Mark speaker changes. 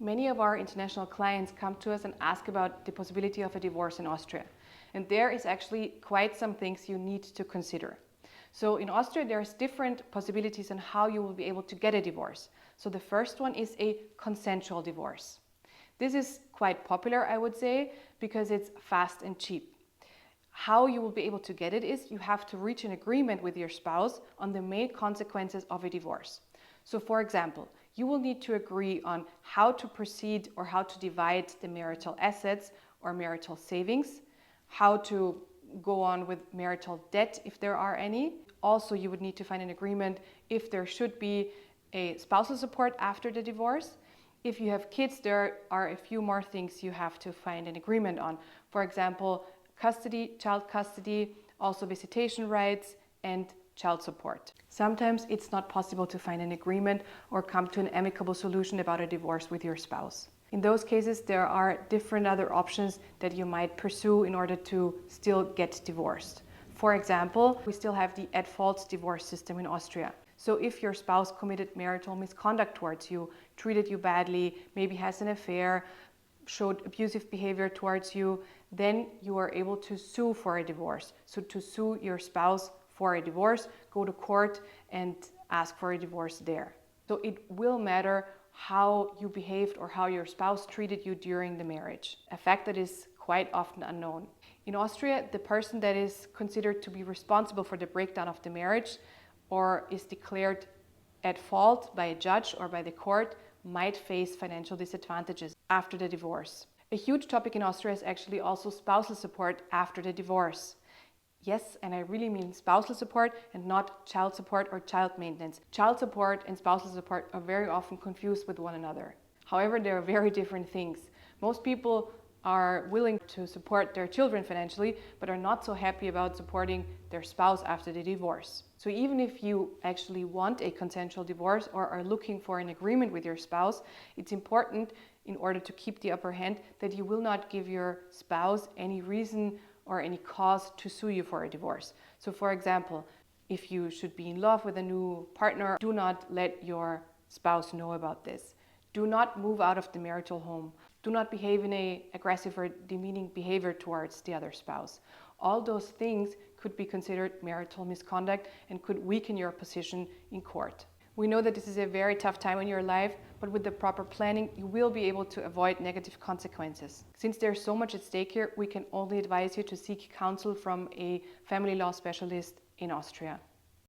Speaker 1: Many of our international clients come to us and ask about the possibility of a divorce in Austria. And there is actually quite some things you need to consider. So in Austria, there's different possibilities on how you will be able to get a divorce. So the first one is a consensual divorce. This is quite popular, I would say, because it's fast and cheap. How you will be able to get it is you have to reach an agreement with your spouse on the main consequences of a divorce. So for example, you will need to agree on how to proceed or how to divide the marital assets or marital savings, how to go on with marital debt if there are any. Also, you would need to find an agreement if there should be a spousal support after the divorce. If you have kids, there are a few more things you have to find an agreement on. For example, custody, child custody, also visitation rights and child support. Sometimes it's not possible to find an agreement or come to an amicable solution about a divorce with your spouse. In those cases, there are different other options that you might pursue in order to still get divorced. For example, we still have the at-fault divorce system in Austria. So if your spouse committed marital misconduct towards you, treated you badly, maybe has an affair, showed abusive behavior towards you, then you are able to sue for a divorce. So to sue your spouse for a divorce, go to court and ask for a divorce there. So it will matter how you behaved or how your spouse treated you during the marriage, a fact that is quite often unknown. In Austria, the person that is considered to be responsible for the breakdown of the marriage or is declared at fault by a judge or by the court might face financial disadvantages after the divorce. A huge topic in Austria is actually also spousal support after the divorce. Yes, and I really mean spousal support and not child support or child maintenance. Child support and spousal support are very often confused with one another. However, they are very different things. Most people are willing to support their children financially, but are not so happy about supporting their spouse after the divorce. So even if you actually want a consensual divorce or are looking for an agreement with your spouse, it's important in order to keep the upper hand that you will not give your spouse any reason or any cause to sue you for a divorce. So for example, if you should be in love with a new partner, do not let your spouse know about this. Do not move out of the marital home. Do not behave in an aggressive or demeaning behavior towards the other spouse. All those things could be considered marital misconduct and could weaken your position in court. We know that this is a very tough time in your life, but with the proper planning, you will be able to avoid negative consequences. Since there's so much at stake here, we can only advise you to seek counsel from a family law specialist in Austria.